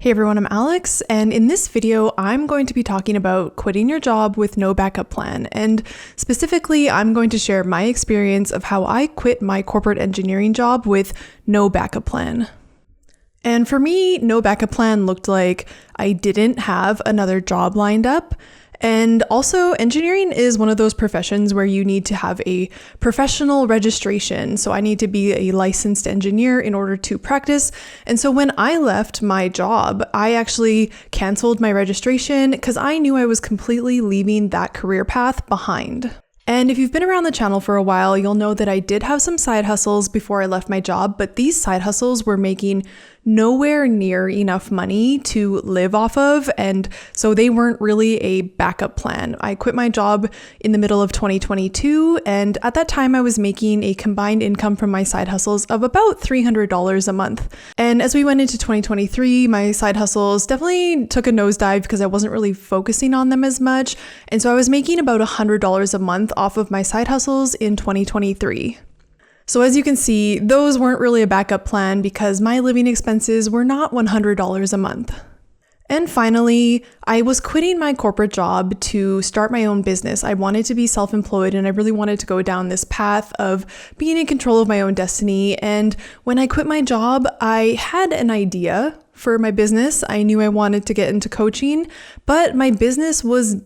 Hey everyone, I'm Alex, and in this video, I'm going to be talking about quitting your job with no backup plan. And specifically, I'm going to share my experience of how I quit my corporate engineering job with no backup plan. And for me, no backup plan looked like I didn't have another job lined up. And also, engineering is one of those professions where you need to have a professional registration. So I need to be a licensed engineer in order to practice. And so when I left my job, I actually canceled my registration because I knew I was completely leaving that career path behind. And if you've been around the channel for a while, you'll know that I did have some side hustles before I left my job, but these side hustles were making nowhere near enough money to live off of, and so they weren't really a backup plan. I quit my job in the middle of 2022, and at that time I was making a combined income from my side hustles of about $300 a month. And as we went into 2023, my side hustles definitely took a nosedive because I wasn't really focusing on them as much, and so I was making about $100 a month off of my side hustles in 2023. So as you can see, those weren't really a backup plan because my living expenses were not $100 a month. And finally, I was quitting my corporate job to start my own business. I wanted to be self-employed and I really wanted to go down this path of being in control of my own destiny. And when I quit my job, I had an idea for my business. I knew I wanted to get into coaching, but my business was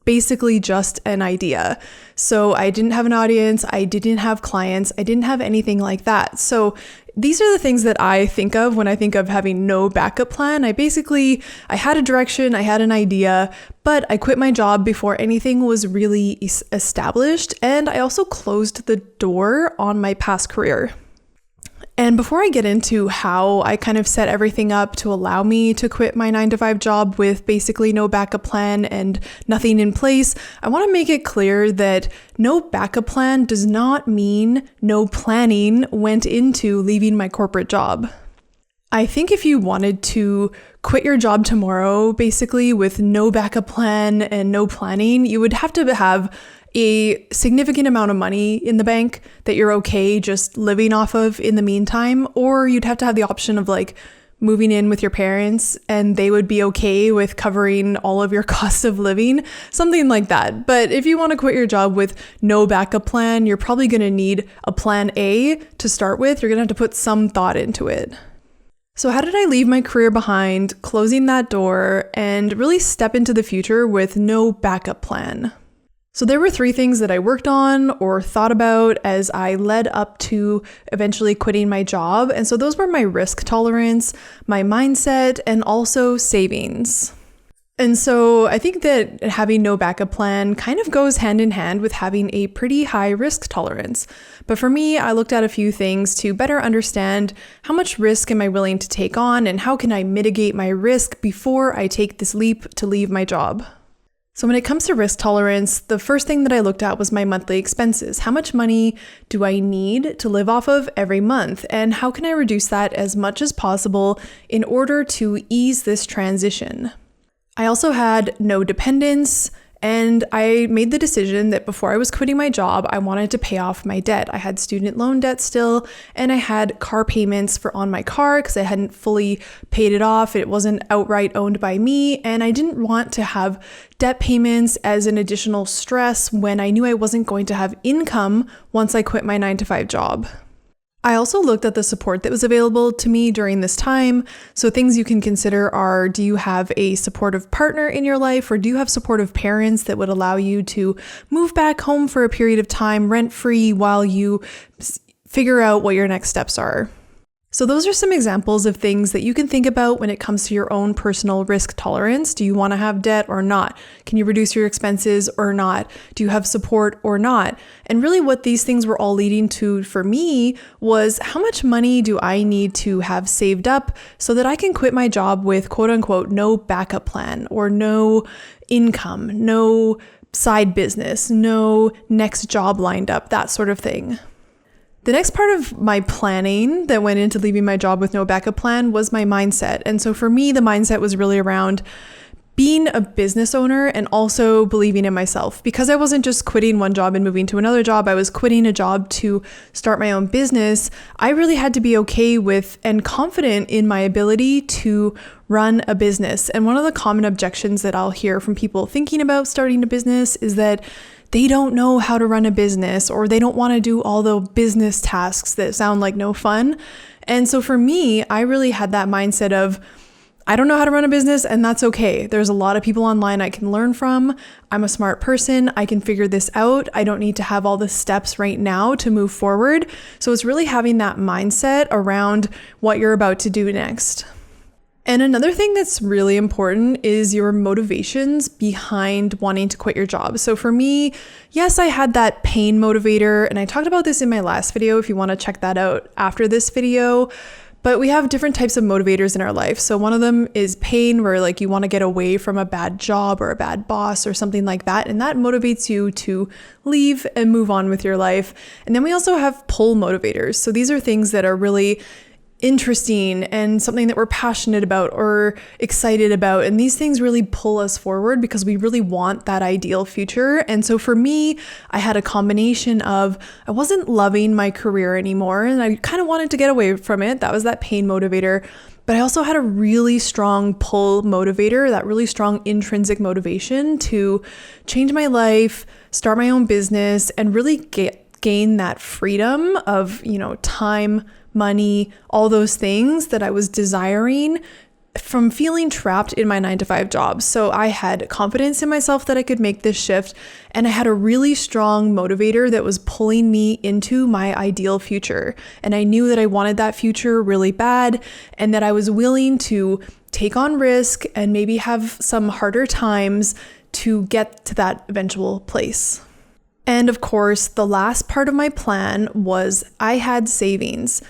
basically just an idea. So I didn't have an audience, I didn't have clients, I didn't have anything like that. So these are the things that I think of when I think of having no backup plan. I had a direction, I had an idea, but I quit my job before anything was really established. And I also closed the door on my past career. And before I get into how I kind of set everything up to allow me to quit my 9-to-5 job with basically no backup plan and nothing in place, I want to make it clear that no backup plan does not mean no planning went into leaving my corporate job. I think if you wanted to quit your job tomorrow, basically with no backup plan and no planning, you would have to have a significant amount of money in the bank that you're okay just living off of in the meantime, or you'd have to have the option of like moving in with your parents and they would be okay with covering all of your cost of living, something like that. But if you want to quit your job with no backup plan, you're probably going to need a plan A to start with. You're going to have to put some thought into it. So how did I leave my career behind, closing that door, and really step into the future with no backup plan? So there were 3 things that I worked on or thought about as I led up to eventually quitting my job. And so those were my risk tolerance, my mindset, and also savings. And so I think that having no backup plan kind of goes hand in hand with having a pretty high risk tolerance. But for me, I looked at a few things to better understand how much risk am I willing to take on and how can I mitigate my risk before I take this leap to leave my job. So when it comes to risk tolerance, the first thing that I looked at was my monthly expenses. How much money do I need to live off of every month? And how can I reduce that as much as possible in order to ease this transition? I also had no dependents, and I made the decision that before I was quitting my job, I wanted to pay off my debt. I had student loan debt still, and I had car payments on my car because I hadn't fully paid it off. It wasn't outright owned by me, and I didn't want to have debt payments as an additional stress when I knew I wasn't going to have income once I quit my 9-to-5 job. I also looked at the support that was available to me during this time. So things you can consider are, do you have a supportive partner in your life, or do you have supportive parents that would allow you to move back home for a period of time rent-free while you figure out what your next steps are? So those are some examples of things that you can think about when it comes to your own personal risk tolerance. Do you want to have debt or not? Can you reduce your expenses or not? Do you have support or not? And really what these things were all leading to for me was, how much money do I need to have saved up so that I can quit my job with quote unquote no backup plan or no income, no side business, no next job lined up, that sort of thing. The next part of my planning that went into leaving my job with no backup plan was my mindset. And so for me, the mindset was really around being a business owner and also believing in myself. Because I wasn't just quitting one job and moving to another job, I was quitting a job to start my own business. I really had to be okay with and confident in my ability to run a business. And one of the common objections that I'll hear from people thinking about starting a business is that they don't know how to run a business, or they don't want to do all the business tasks that sound like no fun. And so for me, I really had that mindset of, I don't know how to run a business, and that's okay. There's a lot of people online I can learn from. I'm a smart person. I can figure this out. I don't need to have all the steps right now to move forward. So it's really having that mindset around what you're about to do next. And another thing that's really important is your motivations behind wanting to quit your job. So for me, yes, I had that pain motivator, and I talked about this in my last video if you want to check that out after this video. But we have different types of motivators in our life. So one of them is pain, where like you want to get away from a bad job or a bad boss or something like that. And that motivates you to leave and move on with your life. And then we also have pull motivators. So these are things that are really interesting and something that we're passionate about or excited about. And these things really pull us forward because we really want that ideal future. And so for me, I had a combination of, I wasn't loving my career anymore and I kind of wanted to get away from it. That was that pain motivator. But I also had a really strong pull motivator, that really strong intrinsic motivation to change my life, start my own business, and really gain that freedom of, time, money, all those things that I was desiring from feeling trapped in my 9-to-5 job. So I had confidence in myself that I could make this shift, and I had a really strong motivator that was pulling me into my ideal future. And I knew that I wanted that future really bad, and that I was willing to take on risk and maybe have some harder times to get to that eventual place. And of course, the last part of my plan was I had savings.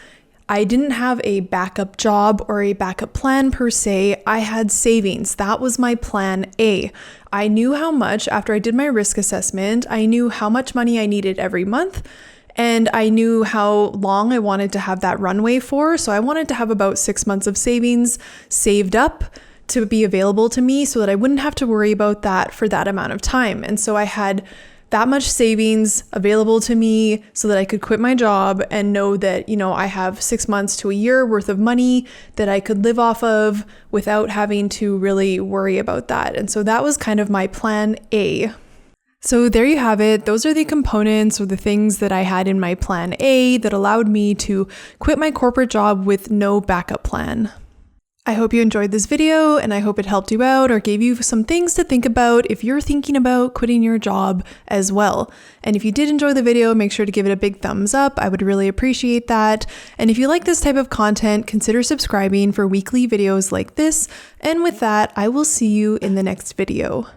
I didn't have a backup job or a backup plan per se. I had savings. That was my plan A. I knew how much, after I did my risk assessment, I knew how much money I needed every month, and I knew how long I wanted to have that runway for. So I wanted to have about 6 months of savings saved up to be available to me so that I wouldn't have to worry about that for that amount of time. And so I had that much savings available to me so that I could quit my job and know that, I have 6 months to a year worth of money that I could live off of without having to really worry about that. And so that was kind of my plan A. So there you have it. Those are the components or the things that I had in my plan A that allowed me to quit my corporate job with no backup plan. I hope you enjoyed this video, and I hope it helped you out or gave you some things to think about if you're thinking about quitting your job as well. And if you did enjoy the video, make sure to give it a big thumbs up. I would really appreciate that. And if you like this type of content, consider subscribing for weekly videos like this. And with that, I will see you in the next video.